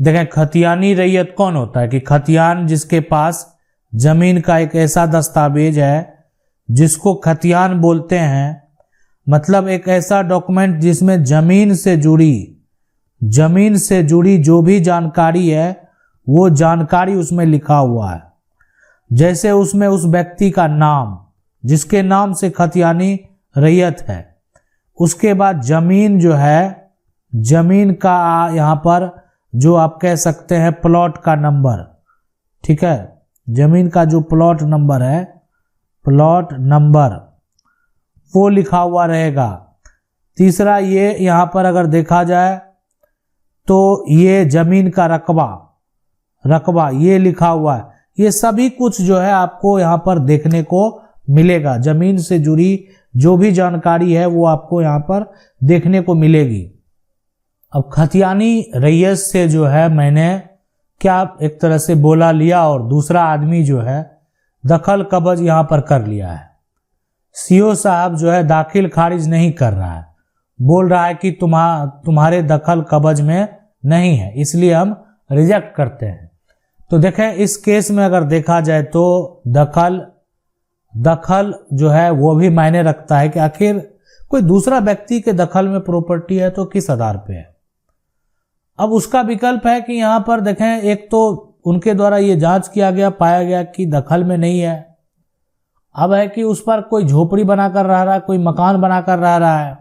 देखें खतियानी रैयत कौन होता है कि खतियान जिसके पास जमीन का एक ऐसा दस्तावेज है जिसको खतियान बोलते हैं, मतलब एक ऐसा डॉक्यूमेंट जिसमें जमीन से जुड़ी जो भी जानकारी है वो जानकारी उसमें लिखा हुआ है। जैसे उसमें उस व्यक्ति का नाम जिसके नाम से खतियानी रैयत है, उसके बाद जमीन जो है, जमीन का यहाँ पर जो आप कह सकते हैं प्लॉट का नंबर, ठीक है, जमीन का जो प्लॉट नंबर है, प्लॉट नंबर वो लिखा हुआ रहेगा। तीसरा ये यहाँ पर अगर देखा जाए तो ये जमीन का रकबा ये लिखा हुआ है। ये सभी कुछ जो है आपको यहाँ पर देखने को मिलेगा। जमीन से जुड़ी जो भी जानकारी है वो आपको यहाँ पर देखने को मिलेगी। अब खतियानी रैयत से जो है मैंने क्या एक तरह से बोला लिया और दूसरा आदमी जो है दखल कब्ज यहाँ पर कर लिया है। सीओ साहब जो है दाखिल खारिज नहीं कर रहा है, बोल रहा है कि तुम्हारे दखल कब्ज में नहीं है, इसलिए हम रिजेक्ट करते हैं। तो देखें इस केस में अगर देखा जाए तो दखल जो है वो भी मायने रखता है कि आखिर कोई दूसरा व्यक्ति के दखल में प्रॉपर्टी है तो किस आधार पे है। अब उसका विकल्प है कि यहाँ पर देखें, एक तो उनके द्वारा ये जांच किया गया, पाया गया कि दखल में नहीं है। अब है कि उस पर कोई झोपड़ी बनाकर रह रहा है, कोई मकान बनाकर रह रहा है,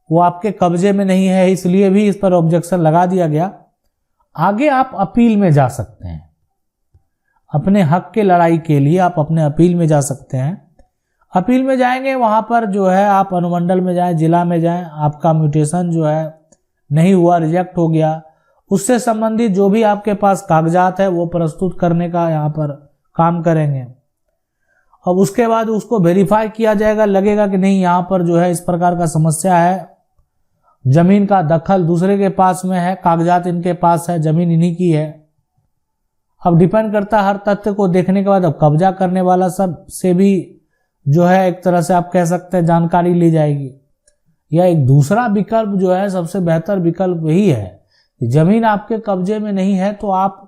वो आपके कब्जे में नहीं है, इसलिए भी इस पर ऑब्जेक्शन लगा दिया गया। आगे आप अपील में जा सकते हैं, अपने हक के लड़ाई के लिए आप अपने अपील में जा सकते हैं। अपील में जाएंगे, वहां पर जो है आप अनुमंडल में जाएं, जिला में जाएं, आपका म्यूटेशन जो है नहीं हुआ, रिजेक्ट हो गया, उससे संबंधित जो भी आपके पास कागजात है वो प्रस्तुत करने का यहाँ पर काम करेंगे। अब उसके बाद उसको वेरीफाई किया जाएगा, लगेगा कि नहीं यहाँ पर जो है इस प्रकार का समस्या है, जमीन का दखल दूसरे के पास में है, कागजात इनके पास है, जमीन इन्हीं की है। अब डिपेंड करता है हर तथ्य को देखने के बाद अब कब्जा करने वाला सब से भी जो है एक तरह से आप कह सकते हैं जानकारी ली जाएगी। या एक दूसरा विकल्प जो है, सबसे बेहतर विकल्प यही है कि जमीन आपके कब्जे में नहीं है तो आप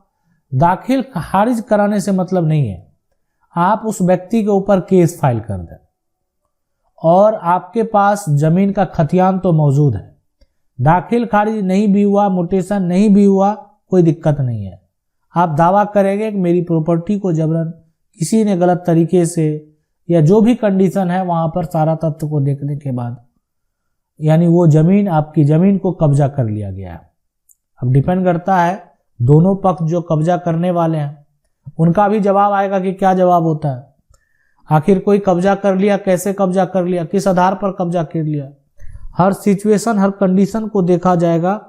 दाखिल खारिज कराने से मतलब नहीं है, आप उस व्यक्ति के ऊपर केस फाइल कर दें और आपके पास जमीन का खतियान तो मौजूद है, दाखिल खारिज नहीं भी हुआ, म्यूटेशन नहीं भी हुआ, कोई दिक्कत नहीं है। आप दावा करेंगे कि मेरी प्रॉपर्टी को जबरन किसी ने गलत तरीके से या जो भी कंडीशन है वहां पर सारा तथ्य को देखने के बाद यानी वो जमीन, आपकी जमीन को कब्जा कर लिया गया है। अब डिपेंड करता है दोनों पक्ष जो कब्जा करने वाले हैं उनका भी जवाब आएगा कि क्या जवाब होता है। आखिर कोई कब्जा कर लिया, कैसे कब्जा कर लिया, किस आधार पर कब्जा कर लिया, हर सिचुएशन हर कंडीशन को देखा जाएगा,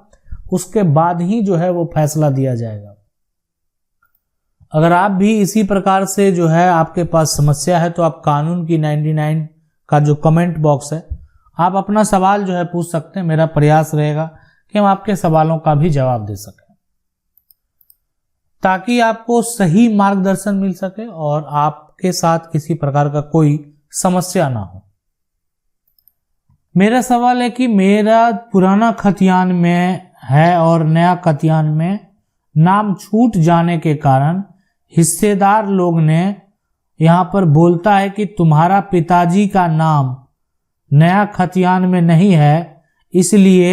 उसके बाद ही जो है वो फैसला दिया जाएगा। अगर आप भी इसी प्रकार से जो है आपके पास समस्या है तो आप कानून की 99 का जो कमेंट बॉक्स है आप अपना सवाल जो है पूछ सकते हैं। मेरा प्रयास रहेगा कि हम आपके सवालों का भी जवाब दे सकें ताकि आपको सही मार्गदर्शन मिल सके और आपके साथ किसी प्रकार का कोई समस्या ना हो। मेरा सवाल है कि मेरा पुराना खतियान में है और नया खतियान में नाम छूट जाने के कारण हिस्सेदार लोग ने यहाँ पर बोलता है कि तुम्हारा पिताजी का नाम नया खतियान में नहीं है, इसलिए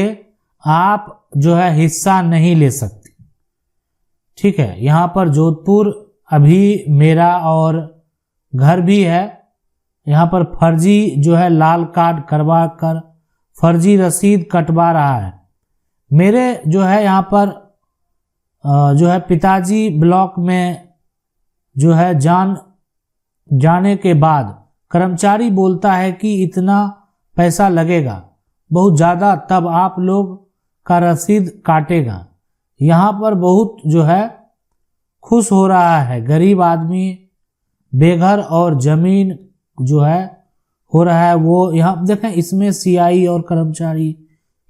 आप जो है हिस्सा नहीं ले सकते। ठीक है, यहाँ पर जोधपुर अभी मेरा और घर भी है, यहाँ पर फर्जी जो है लाल कार्ड करवा कर फर्जी रसीद कटवा रहा है। मेरे जो है यहाँ पर जो है पिताजी ब्लॉक में जो है जाने के बाद कर्मचारी बोलता है कि इतना पैसा लगेगा बहुत ज़्यादा, तब आप लोग का रसीद काटेगा। यहाँ पर बहुत जो है खुश हो रहा है, गरीब आदमी बेघर और जमीन जो है हो रहा है वो। यहाँ देखें इसमें सीआई और कर्मचारी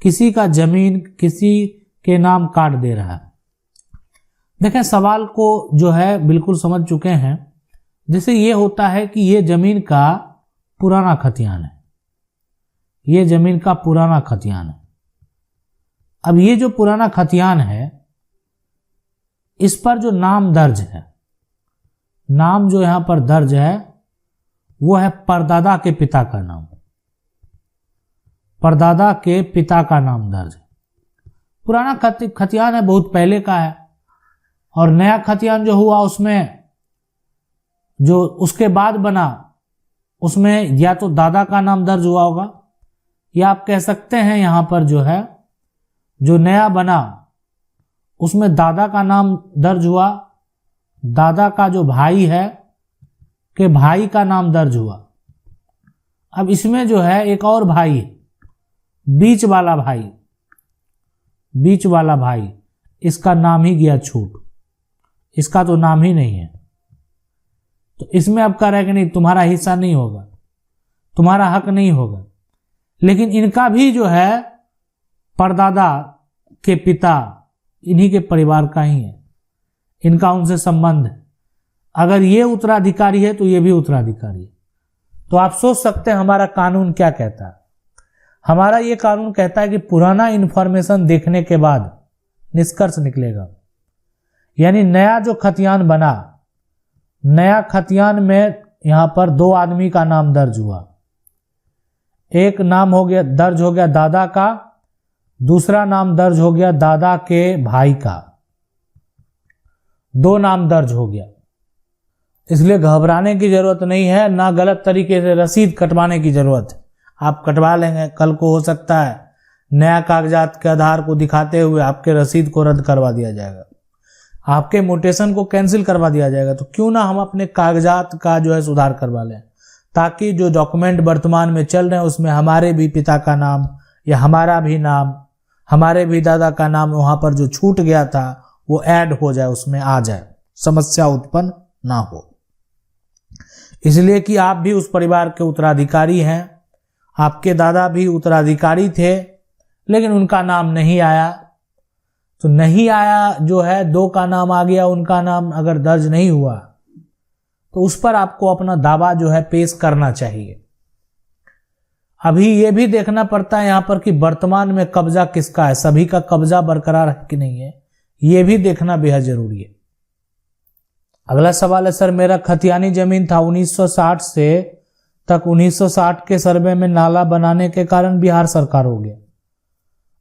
किसी का जमीन किसी के नाम काट दे रहा है। देखें सवाल को जो है बिल्कुल समझ चुके हैं। जैसे ये होता है कि ये जमीन का पुराना खतियान है, ये जमीन का पुराना खतियान है। अब ये जो पुराना खतियान है इस पर जो नाम दर्ज है, नाम जो यहां पर दर्ज है वो है परदादा के पिता का नाम, परदादा के पिता का नाम दर्ज है। पुराना खतियान है, बहुत पहले का है, और नया खतियान जो हुआ उसमें जो उसके बाद बना उसमें या तो दादा का नाम दर्ज हुआ होगा, या आप कह सकते हैं यहां पर जो है जो नया बना उसमें दादा का नाम दर्ज हुआ, दादा का जो भाई है के भाई का नाम दर्ज हुआ। अब इसमें जो है एक और भाई है, बीच वाला भाई, बीच वाला भाई, इसका नाम ही गया छूट, इसका तो नाम ही नहीं है। तो इसमें अब कह रहा है कि नहीं तुम्हारा हिस्सा नहीं होगा, तुम्हारा हक नहीं होगा। लेकिन इनका भी जो है परदादा के पिता इन्हीं के परिवार का ही है, इनका उनसे संबंध है। अगर ये उत्तराधिकारी है तो ये भी उत्तराधिकारी है। तो आप सोच सकते हैं हमारा कानून क्या कहता है। हमारा ये कानून कहता है कि पुराना इंफॉर्मेशन देखने के बाद निष्कर्ष निकलेगा, यानी नया जो खतियान बना, नया खतियान में यहां पर दो आदमी का नाम दर्ज हुआ, एक नाम हो गया दर्ज हो गया दादा का, दूसरा नाम दर्ज हो गया दादा के भाई का, दो नाम दर्ज हो गया। इसलिए घबराने की जरूरत नहीं है, ना गलत तरीके से रसीद कटवाने की जरूरत है। आप कटवा लेंगे, कल को हो सकता है नया कागजात के आधार को दिखाते हुए आपके रसीद को रद्द करवा दिया जाएगा, आपके मोटेशन को कैंसिल करवा दिया जाएगा। तो क्यों ना हम अपने कागजात का जो है सुधार करवा लें, ताकि जो डॉक्यूमेंट वर्तमान में चल रहे हैं उसमें हमारे भी पिता का नाम या हमारा भी नाम, हमारे भी दादा का नाम वहां पर जो छूट गया था वो ऐड हो जाए, उसमें आ जाए, समस्या उत्पन्न ना हो। इसलिए कि आप भी उस परिवार के उत्तराधिकारी हैं, आपके दादा भी उत्तराधिकारी थे, लेकिन उनका नाम नहीं आया। तो नहीं आया जो है, दो का नाम आ गया, उनका नाम अगर दर्ज नहीं हुआ तो उस पर आपको अपना दावा जो है पेश करना चाहिए। अभी ये भी देखना पड़ता है यहां पर कि वर्तमान में कब्जा किसका है, सभी का कब्जा बरकरार है कि नहीं है, ये भी देखना बेहद जरूरी है। अगला सवाल है सर, मेरा खतियानी जमीन था 1960 से तक 1960 के सर्वे में नाला बनाने के कारण बिहार सरकार हो गया,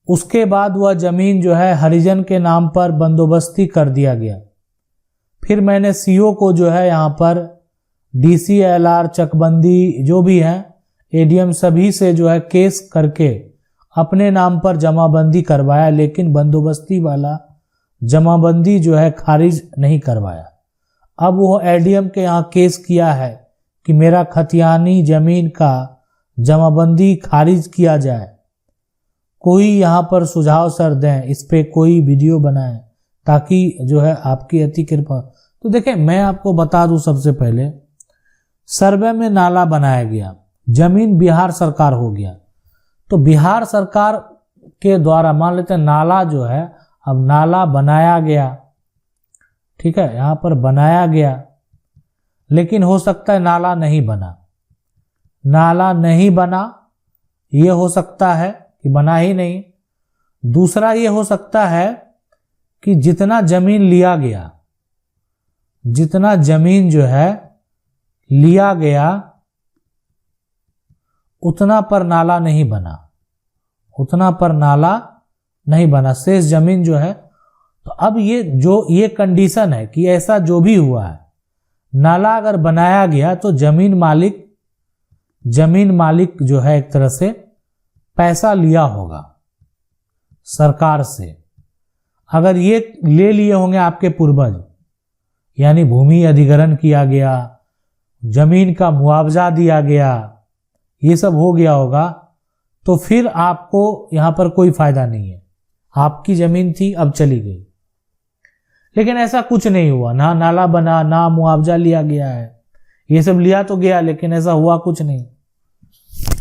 उसके बाद वह जमीन जो है हरिजन के नाम पर बंदोबस्ती कर दिया गया। फिर मैंने सीओ को जो है यहाँ पर डीसी, एलआर, चकबंदी जो भी है, एडीएम सभी से जो है केस करके अपने नाम पर जमाबंदी करवाया, लेकिन बंदोबस्ती वाला जमाबंदी जो है खारिज नहीं करवाया। अब वो एडीएम के यहाँ केस किया है कि मेरा खतियानी जमीन का जमाबंदी खारिज किया जाए। कोई यहाँ पर सुझाव सर दें, इस पे कोई वीडियो बनाएं ताकि जो है आपकी अति कृपा। तो देखिए मैं आपको बता दूं, सबसे पहले सर्वे में नाला बनाया गया, जमीन बिहार सरकार हो गया, तो बिहार सरकार के द्वारा मान लेते हैं नाला जो है, अब नाला बनाया गया, ठीक है, यहां पर बनाया गया, लेकिन हो सकता है नाला नहीं बना, नाला नहीं बना, ये हो सकता है कि बना ही नहीं। दूसरा ये हो सकता है कि जितना जमीन लिया गया, जितना जमीन जो है लिया गया उतना पर नाला नहीं बना, उतना पर नाला नहीं बना, शेष जमीन जो है। तो अब ये कंडीशन है कि ऐसा जो भी हुआ है, नाला अगर बनाया गया तो जमीन मालिक जो है एक तरह से पैसा लिया होगा सरकार से। अगर ये ले लिए होंगे आपके पूर्वज, यानी भूमि अधिग्रहण किया गया, जमीन का मुआवजा दिया गया, ये सब हो गया होगा, तो फिर आपको यहां पर कोई फायदा नहीं है। आपकी जमीन थी, अब चली गई, लेकिन ऐसा कुछ नहीं हुआ, ना नाला बना, ना मुआवजा लिया गया है। ये सब लिया तो गया, लेकिन ऐसा हुआ कुछ नहीं।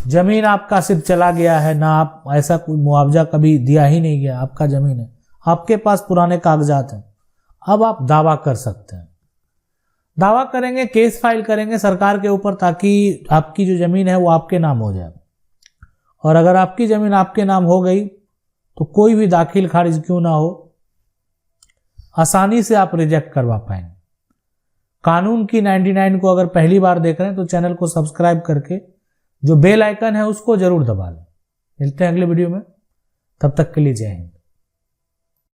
जमीन आपका सिर्फ चला गया है, ना आप ऐसा कोई मुआवजा कभी दिया ही नहीं गया, आपका जमीन है, आपके पास पुराने कागजात हैं। अब आप दावा कर सकते हैं, दावा करेंगे, केस फाइल करेंगे सरकार के ऊपर, ताकि आपकी जो जमीन है वो आपके नाम हो जाए। और अगर आपकी जमीन आपके नाम हो गई तो कोई भी दाखिल खारिज क्यों ना हो, आसानी से आप रिजेक्ट करवा पाएंगे। कानून की 99 को अगर पहली बार देख रहे हैं तो चैनल को सब्सक्राइब करके जो बेल आइकन है उसको जरूर दबा लें। मिलते हैं अगले वीडियो में, तब तक के लिए जय हिंद।